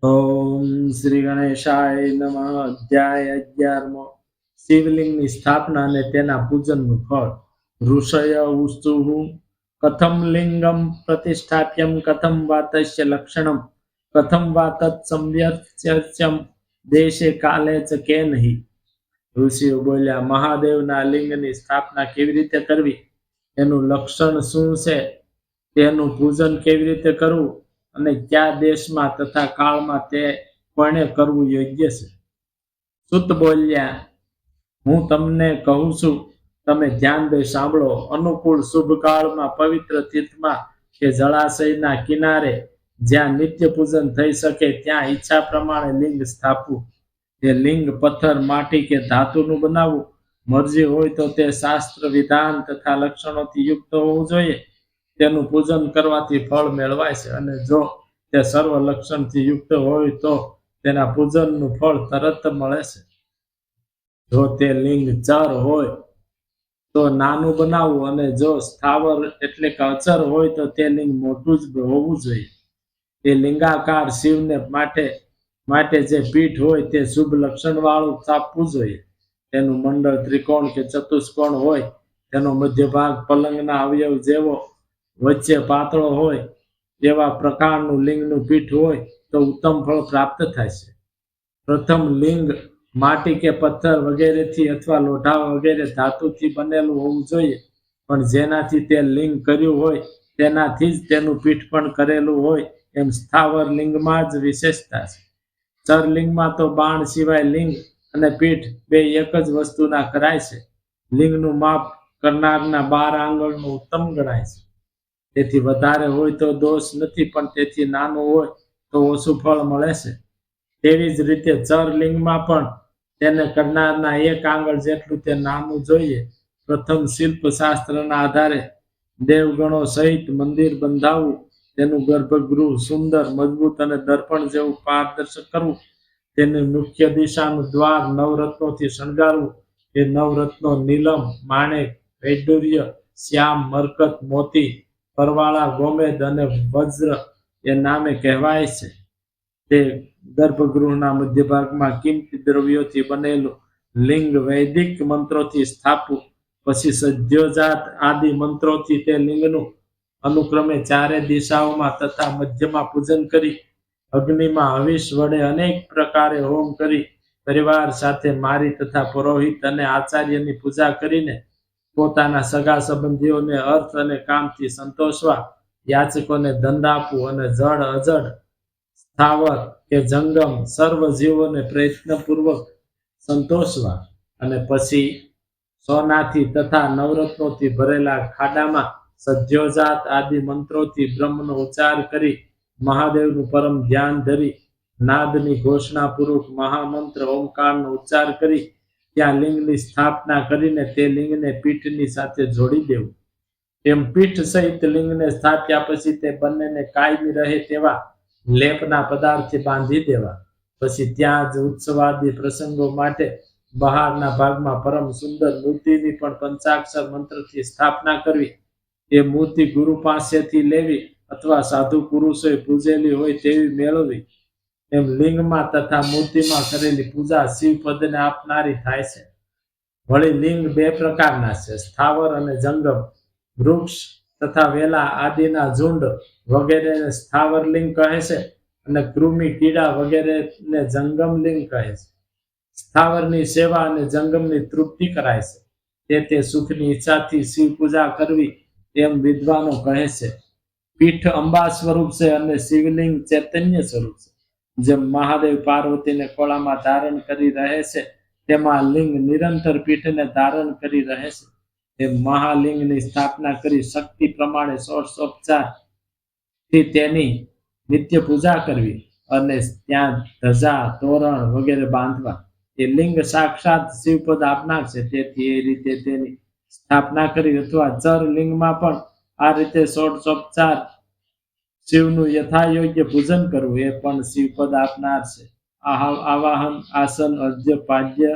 ઓમ શ્રી ગણેશાય નમઃ. અધ્યાય 11મો. શિવલિંગની સ્થાપના અને તેના પૂજનનું ફળ. ઋષય ઉસ્તુઃ કથમ લિંગમ પ્રતિષ્ઠાપ્યમ કથમ વા તસ્ય લક્ષણમ કથમ વા તત્ સંવ્યસ્યમ દેશે કાલે ચ કેનહિ. ઋષિઓ બોલ્યા, મહાદેવના લિંગની સ્થાપના કેવી રીતે કરવી, એનું લક્ષણ શું છે, તેનું પૂજન કેવી રીતે કરવું અને કયા દેશમાં તથા કાળમાં તે કોણે કરવું યોગ્ય છે. સુત બોલ્યા, હું તમને કહું છું, તમે ધ્યાન દઈ સાંભળો. અનુકૂળ શુભ કાળમાં પવિત્ર તીર્થમાં કે જળાશયના કિનારે જ્યાં નિત્ય પૂજન થઈ શકે ત્યાં ઈચ્છા પ્રમાણે લિંગ સ્થાપવું. તે લિંગ પથ્થર, માટી કે ધાતુનું બનાવવું. મરજી હોય તો તે શાસ્ત્ર વિધાન તથા લક્ષણોથી યુક્ત હોવું જોઈએ. તેનું પૂજન કરવાથી ફળ મેળવાય છે, અને જો તે સર્વ લક્ષણથી યુક્ત હોય તો તેના પૂજનનું ફળ તરત મળે છે. જો તે લિંગ ચર હોય તો નાનું બનાવવું, અને જો સ્થાવર એટલે કે અચર હોય તો તે લિંગ મોટું જ હોવું જોઈએ. તે લિંગાકાર શિવને માટે જે પીઠ હોય તે શુભ લક્ષણ વાળું સ્થાપવું જોઈએ. તેનું મંડળ ત્રિકોણ કે ચતુષ્કોણ હોય, તેનો મધ્ય ભાગ પલંગના અવયવ જેવો, વચ્ચે પાતળો હોય એવા પ્રકારનું લિંગનું પીઠ હોય તો ઉત્તમ ફળ પ્રાપ્ત થાય છે. પ્રથમ લિંગ માટી કે પથ્થર વગેરેથી અથવા લોઢા વગેરે ધાતુથી બનેલું હોવું જોઈએ, પણ જેનાથી તે લિંગ કર્યું હોય તેનાથી જ તેનું પીઠ પણ કરેલું હોય એમ સ્થાવર લિંગમાં જ વિશેષતા છે. ચર લિંગમાં તો બાણ સિવાય લિંગ અને પીઠ બે એક જ વસ્તુના કરાય છે. લિંગનું માપ કરનારના 12 આંગળનું ઉત્તમ ગણાય છે. તેથી વધારે હોય તો દોષ નથી, પણ તેથી નાનું હોય તો ઓછું ફળ મળે છે. તેવી જ રીતે ચર લિંગમાં પણ તેને કરનારના 1 આંગળ જેટલું તે નાનું જોઈએ. પ્રથમ શિલ્પ શાસ્ત્રના આધારે દેવગણો સહિત મંદિર બંધાવવું, તેનું ગર્ભગૃહ સુંદર, મજબૂત અને દર્પણ જેવું પારદર્શક કરવું. તેની મુખ્ય દિશાનું દ્વાર નવરત્નોથી શણગારવું. એ નવરત્નો નીલમ, માણેક, વૈડૂર્ય, શ્યામ, મરકત, મોતી, પરવાળા, ગોમેદ અને વજ્ર એ નામે કહેવાય છે. તે ગર્ભગૃહના મધ્ય ભાગમાં કિંમતી દ્રવ્યોથી બનેલું લિંગ વૈદિક મંત્રોથી સ્થાપવું. પછી સદ્યોજાત આદિ મંત્રોથી તે લિંગનું અનુક્રમે ચારે દિશાઓમાં તથા મધ્યમાં પૂજન કરી, અગ્નિમાં હવિષ વડે અનેક પ્રકારે હોમ કરી, પરિવાર સાથે મારી તથા પુરોહિત અને આચાર્યની પૂજા કરીને પોતાના સગા સંબંધીઓને અર્થ અને કામથી સંતોષવા, યાચકોને દંડ આપવું અને જળ અજળ, સ્થાવર કે જંગમ સર્વ જીવોને પ્રયત્નપૂર્વક સંતોષવા, અને પછી સોનાથી તથા નવરત્નોથી ભરેલા ખાડામાં સદ્યોજાત આદિ મંત્રોથી બ્રહ્મનો ઉચ્ચાર કરી, મહાદેવનું પરમ ધ્યાન ધરી, નાદની ઘોષણા પૂર્વક મહામંત્ર ઓમકારનો ઉચ્ચાર કરી ત્યાં લિંગની સ્થાપના કરીને તે લિંગને પીઠની સાથે જોડી દેવું. એમ પીઠ સહિત લિંગને સ્થાપ્યા પછી તે બંનેને કાયમી રહે તેવા લેપના પદાર્થથી બાંધી દેવા. પછી ત્યાં જ ઉત્સવાદી પ્રસંગો માટે બહારના ભાગમાં પરમ સુંદર મૂર્તિની પણ પંચાક્ષર મંત્રથી સ્થાપના કરવી. એ મૂર્તિ ગુરુ પાસેથી લેવી અથવા સાધુ પુરુષોએ પૂજેલી હોય તેવી મેળવવી. એમ લિંગમાં તથા મૂર્તિમાં કરેલી પૂજા શિવપદને આપનારી થાય છે. વળી લિંગ 2 પ્રકારના છે, સ્થાવર અને જંગમ. વૃક્ષ તથા વેલા આદિના ઝુંડ વગેરેને સ્થાવર લિંગ કહે છે, અને કૃમિ, કીડા વગેરેને જંગમ લિંગ કહે છે. સ્થાવરની સેવા અને જંગમની તૃપ્તિ કરાય છે. તે સુખની ઈચ્છાથી શિવ પૂજા કરવી એમ વિદ્વાનો કહે છે. પીઠ અંબા સ્વરૂપ છે અને શિવલિંગ ચૈતન્ય સ્વરૂપ છે. જેમ મહાદેવ પાર્વતીને ખોળામાં ધારણ કરી રહે છે, તેમાં લિંગ નિરંતર પીઠને ધારણ કરી રહે છે. તે મહાલિંગની સ્થાપના કરી શક્તિ પ્રમાણે ષોડશોપચારથી તેની નિત્ય પૂજા કરવી, અને ત્યાં ધજા, તોરણ વગેરે બાંધવા. એ લિંગ સાક્ષાત શિવપદ આપનાર છે, તેથી એ રીતે તેની સ્થાપના કરી, અથવા ચર લિંગમાં પણ આ રીતે ષોડશોપચાર શિવનું યથાયોગ્ય પૂજન કરવું, એ પણ શિવપદ આપનાર છે. આવાહન, આસન, અર્ઘ્ય, પાદ્ય,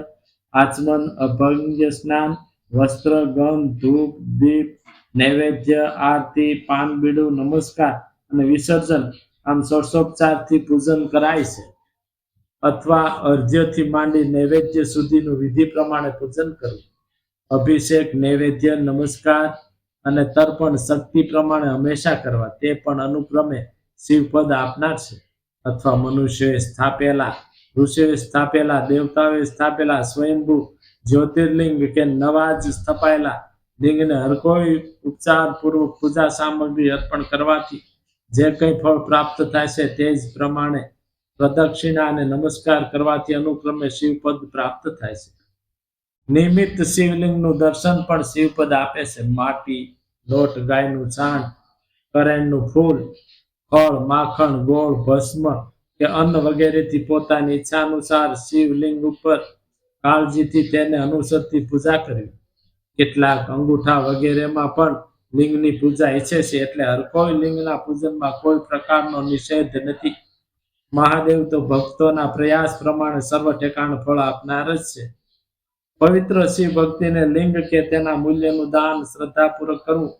આચમન, અભંગ્ય સ્નાન, વસ્ત્ર, ગંધ, ધૂપ, દીપ, નૈવેદ્ય, આરતી, પાન, બીડું, નમસ્કાર અને વિસર્જન આમ ષોડશોપચારથી પૂજન કરાય છે, અથવા અર્ધ્યથી માંડી નૈવેદ્ય સુધીનું વિધિ પ્રમાણે પૂજન કરવું. અભિષેક, નૈવેદ્ય, નમસ્કાર અને તર્પણ શક્તિ પ્રમાણે હંમેશા કરવા, તે પણ અનુક્રમે શિવપદ આપનાર છે. અથવા મનુષ્યોએ સ્થાપેલા, ઋષિઓએ સ્થાપેલા, દેવતાઓએ સ્થાપેલા સ્વયંભૂ જ્યોતિર્લિંગ કે નવા જ સ્થપાયેલા લિંગને હર કોઈ ઉપચાર પૂર્વક પૂજા સામગ્રી અર્પણ કરવાથી જે કંઈ ફળ પ્રાપ્ત થાય છે તે જ પ્રમાણે પ્રદક્ષિણા અને નમસ્કાર કરવાથી અનુક્રમે શિવપદ પ્રાપ્ત થાય છે. નિમિત્ત શિવલિંગનું દર્શન પણ શિવપદ આપે છે. માટી, લોટ, ગાયનું છાણ, કરેણનું ફૂલ, ફળ, માખણ, ગોળ, ભસ્મ કે અન્ન વગેરેથી પોતાની ઈચ્છા અનુસાર શિવલિંગ ઉપર કાળજીથી તેને અનુસરતી પૂજા કરવી. કેટલાક અંગૂઠા વગેરેમાં પણ લિંગની પૂજા ઈચ્છે છે, એટલે હર કોઈ લિંગના પૂજનમાં કોઈ પ્રકારનો નિષેધ નથી. મહાદેવ તો ભક્તોના પ્રયાસ પ્રમાણે સર્વ ઠેકાણ ફળ આપનાર જ છે. પવિત્ર શિવ ભક્તિને લિંગ કે તેના મૂલ્યનું દાન શ્રદ્ધાપૂર્વક કરવું,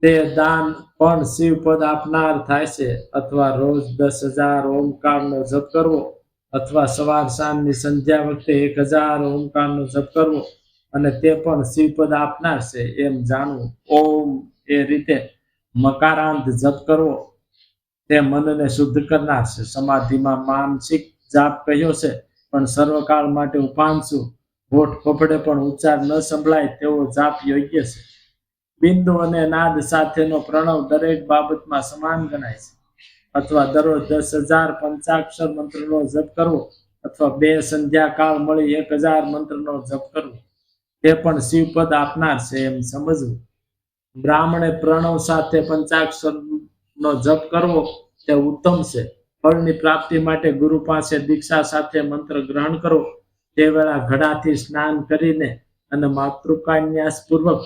તે દાન પણ શિવપદ આપનાર થાય છે. અથવા રોજ 10,000 ઓમકારનો જપ કરવો, અથવા સવાર સાંજની સંધ્યા વખતે 1,000 ઓમકારનો જપ કરવો, અને તે પણ શિવપદ આપનાર છે એમ જાણવું. ઓમ એ રીતે મકારાંત જપ કરવો, તે મનને શુદ્ધ કરનાર છે. સમાધિમાં માનસિક જાપ કહ્યો છે, પણ સર્વકાળ માટે ઉપાંશુ હોઠ ફફડે પણ ઉચ્ચાર ન સંભળાય તેવો જાપ યોગ્ય છે. બિંદુ અને નાદ સાથેનો પ્રણવ દરેક બાબતમાં સમાન ગણાય છે. અથવા દરરોજ 10,000 પંચાક્ષર મંત્રનો જપ કરવો, અથવા 2 સંધ્યાકાળ મળી 1,000 મંત્રનો જપ કરવો, તે પણ શિવપદ આપનાર છે એમ સમજવું. બ્રાહ્મણે પ્રણવ સાથે પંચાક્ષરનો જપ કરવો તે ઉત્તમ છે. ફળની પ્રાપ્તિ માટે ગુરુ પાસે દીક્ષા સાથે મંત્ર ગ્રહણ કરવો, તે વેળા ઘડાથી સ્નાન કરીને અને માતૃકાન્યાસ પૂર્વક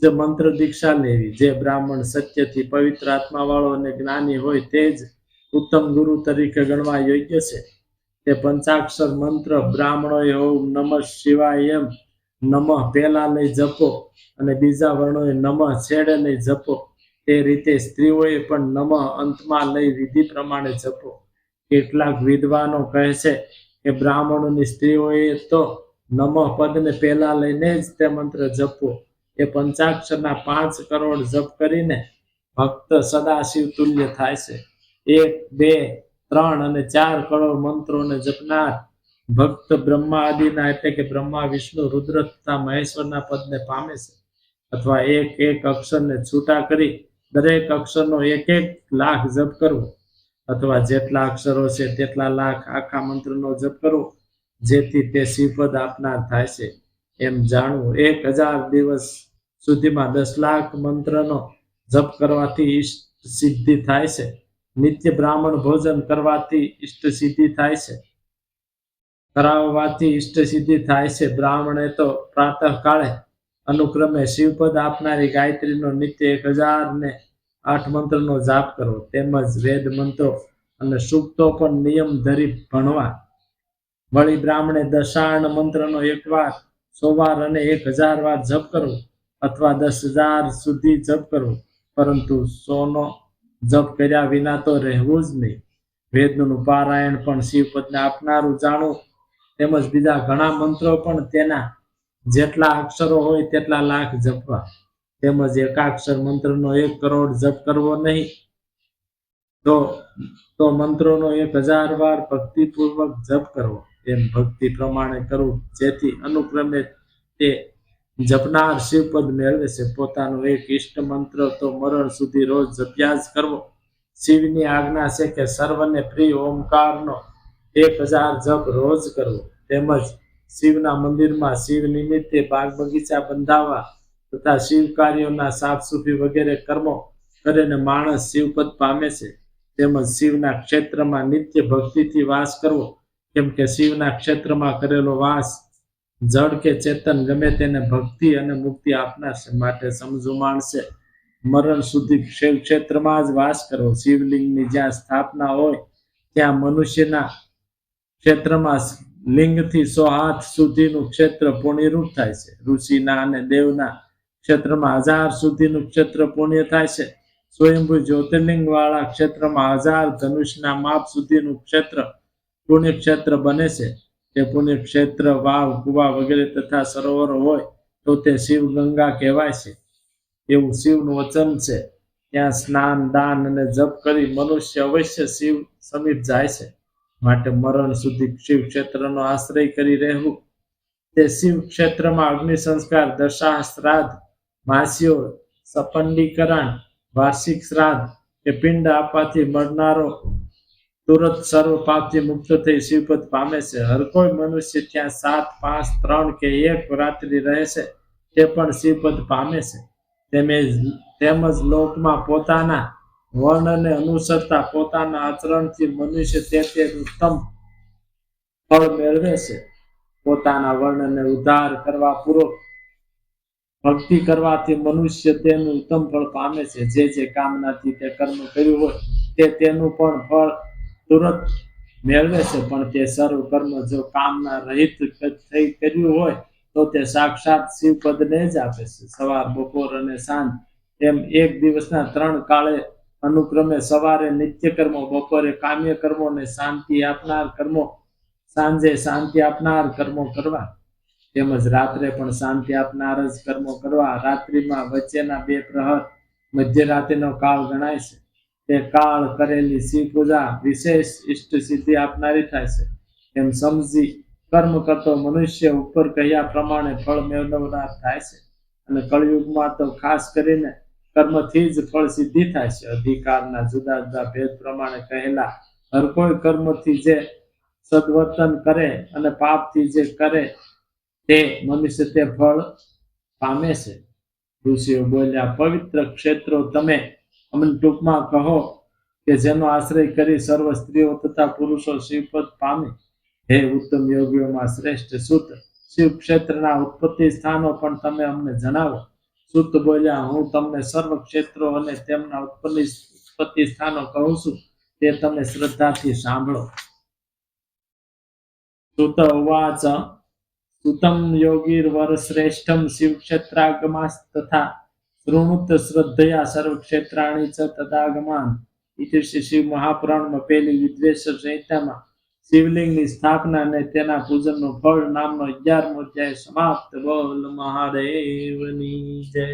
જે મંત્ર દીક્ષા લેવી. જે બ્રાહ્મણ સત્યથી પવિત્ર આત્માવાળો અને જ્ઞાની હોય તે જ ઉત્તમ ગુરુ તરીકે ગણવા યોગ્ય છે. તે પંચાક્ષર મંત્ર બ્રાહ્મણોએ ઓમ નમઃ શિવાય એમ નમઃ પહેલા લઈ જપો, અને બીજા વર્ણોએ નમઃ છેડે લઈ જપો. તે રીતે સ્ત્રીઓએ પણ નમઃ અંતમાં લઈ વિધિ પ્રમાણે જપો. કેટલાક વિદ્વાનો કહે છે કે બ્રાહ્મણોની સ્ત્રીઓએ તો નમઃ પદને પહેલા લઈને જ તે મંત્ર જપવો. એ પંચાક્ષરના 5 કરોડ જપ કરીને ભક્ત સદાશિવ તુલ્ય થાય છે. 1, 2, 3 અને 4 કરોડ મંત્રોને જપનાર ભક્ત બ્રહ્મા આદિના એટલે કે બ્રહ્મા, વિષ્ણુ, રુદ્ર તથા મહેશ્વરના પદને પામે છે. અથવા એક અક્ષરને છૂટા કરી દરેક અક્ષરનો 1 લાખ જપ કરવો, અથવા જેટલા અક્ષરો છે તેટલા લાખ આખા મંત્રનો જપ કરવો, જેથી તે શિવપદ આપનાર થાય છે એમ જાણવું. 1,000 દિવસ સુધીમાં 10 લાખ મંત્રનો જપ કરવાથી ઈષ્ટ સિદ્ધિ થાય છે. નિત્ય બ્રાહ્મણ ભોજન કરવાથી ઈષ્ટ સિદ્ધિ થાય છે. કરાવવાથી ઈષ્ટ સિદ્ધિ થાય છે. બ્રાહ્મણે તો પ્રાતઃકાળે અનુક્રમે શિવપદ આપનારી ગાયત્રીનો નિત્ય 1,008 મંત્રનો જાપ કરવો, તેમજ વેદ મંત્રો અને સૂક્તો પણ નિયમ ધરી ભણવા. વળી બ્રાહ્મણે દશાર્ણ મંત્રનો 1 વાર, 100 વાર અને 1,000 વાર જપ કરવો, અથવા 10,000 સુધી જપ કરવો, પરંતુ 100નો જપ કર્યા વિના તો રહેવું જ નહીં. વેદનું પારાયણ પણ શિવપદને આપનારું જાણવું, તેમજ બીજા ઘણા મંત્રો પણ તેના જેટલા અક્ષરો હોય તેટલા લાખ જપવા, તેમજ એકાક્ષર મંત્રનો 1 કરોડ જપ કરવો નહીં, તો મંત્રોનો 1,000 વાર ભક્તિપૂર્વક જપ કરવો, એમ ભક્તિ પ્રમાણે કરવું, જેથી અનુક્રમે તે જપનાર શિવપદ મેળવે છે. પોતાનો એક ઇષ્ટ મંત્ર તો મરણ સુધી રોજ જપ્યા જ કરવો. શિવની આજ્ઞા છે કે સર્વને પ્રિય ઓમકારનો 1,000 જપ રોજ કરવો. તેમજ શિવના મંદિરમાં શિવ નિમિત્તે બાગ બગીચા બંધાવવા તથા શિવ કાર્યોના સાફસૂફી વગેરે કર્મો કરીને માણસ શિવપદ પામે છે. તેમજ શિવના ક્ષેત્રમાં નિત્ય ભક્તિથી વાસ કરવો, કેમ કે શિવના ક્ષેત્રમાં કરેલો વાસ જડ કે ચેતન ગમે તેને ભક્તિ અને મુક્તિ આપનાર છે. માટે સમજુ માણસે મરણ સુધી શિવ ક્ષેત્રમાં જ વાસ કરવો. શિવલિંગની જ્યાં સ્થાપના હોય ત્યાં મનુષ્યના ક્ષેત્રમાં લિંગથી 100 હાથ સુધીનું ક્ષેત્ર પુણ્યરૂપ થાય છે. ઋષિના અને દેવના ક્ષેત્રમાં 1000 સુધીનું ક્ષેત્ર પુણ્ય થાય છે. સ્વયંભૂ જ્યોતિર્લિંગ વાળા ક્ષેત્રમાં 1000 ધનુષના માપ સુધીનું ક્ષેત્ર પુણ્યક્ષેત્ર બને છે. તે પુણ્યક્ષેત્ર વાવ, કુવા વગેરે તથા સરોવરો હોય તો તે શિવ ગંગા કહેવાય છે. એવું શિવનું વચન છે. ત્યાં સ્નાન, દાન અને જપ કરી મનુષ્ય અવશ્ય શિવ સમીપ જાય છે. માટે મરણ સુધી શિવ ક્ષેત્રનો આશ્રય કરી રહેવું. તે શિવ ક્ષેત્રમાં અગ્નિ સંસ્કાર, દશા, શ્રાદ્ધ, માસ્યો, સપંડીકરણ, વાર્ષિક શ્રાદ્ધ કે પિંડ આપવાથી મળનારો તુરંત સર્વ પાપથી મુક્ત થઈ શિવપદ પામે છે. હર કોઈ મનુષ્ય ત્યાં 7, 5, 3 કે 1 રાત્રિ રહે છે તે પણ શિવપદ પામે છે. તેમજ લોકમાં પોતાના વર્ણને અનુસરતા પોતાના આચરણથી મનુષ્ય તે ઉત્તમ ફળ મેળવે છે. પોતાના વર્ણને ઉદ્ધાર કરવા પૂર્વક ભક્તિ કરવાથી મનુષ્ય તેનું ઉત્તમ ફળ પામે છે. જે કામનાથી તે કર્મ કર્યું હોય તે તેનું પણ ફળ તુરંત મેળવે છે. પણ તે સર્વ કર્મ જો કામના રહિત થઈ કર્યું હોય તો તે સાક્ષાત શિવપદને જ આપે છે. સવાર, બપોર અને સાંજ એમ એક દિવસના 3 કાળે અનુક્રમે સવારે નિત્ય કર્મો, બપોરે કામ્ય કર્મો અને સાંજે શાંતિ આપનાર કર્મો કરવા. તેમજ રાત્રે પણ શાંતિ આપનાર જ કર્મો કરવા. રાત્રિમાં વચ્ચેના 2 પ્રહર મધ્યરાત્રિનો કાળ ગણાય છે. તે કાળ કરેલી શિવ પૂજા વિશેષ ઇષ્ટ સિદ્ધિ આપનારી થાય છે. એમ સમજી કર્મ કરતો મનુષ્ય ઉપર કહ્યા પ્રમાણે ફળ મેળવનાર થાય છે. અને કળયુગમાં તો ખાસ કરીને કર્મથી જ ફળ સિદ્ધિ થાય છે. અધિકારના જુદા જુદા ભેદ પ્રમાણે કહેલા હર કોઈ કર્મથી જે સદવર્તન કરે અને પાપથી જે કરે તે મનુષ્ય તે ફળ પામે છે. ઋષિઓ બોલ્યા, પવિત્ર ક્ષેત્રો તમે અમને ટૂંકમાં કહો કે જેનો આશ્રય કરી સર્વ સ્ત્રીઓ તથા પુરુષો શિવપદ પામે. હે ઉત્તમ યોગીઓમાં શ્રેષ્ઠ સૂત, શિવ ક્ષેત્રના ઉત્પત્તિ સ્થાનો પણ તમે અમને જણાવો. સૂત બોલ્યા, હું તમને સર્વ ક્ષેત્રો અને તેમના ઉત્પત્તિ સ્થાનો કહું છું, તે તમે શ્રદ્ધાથી સાંભળો. સુત ઉવાચ સુતમ યોગીર્વરશ્રેષ્ઠમ શિવક્ષેત્રાગમાસ્તથા શૃણુત શ્રદ્ધયા સર્વક્ષેત્રાણિ ચ તદાગમાન. ઇતિ શ્રી શિવ મહાપુરાણમાં પહેલી વિદ્વેશ્વર સંહિતામાં શિવલિંગની સ્થાપના અને તેના પૂજનનું ફળ નામનો 11મો અધ્યાય સમાપ્ત. બોલ મહાદેવની જય.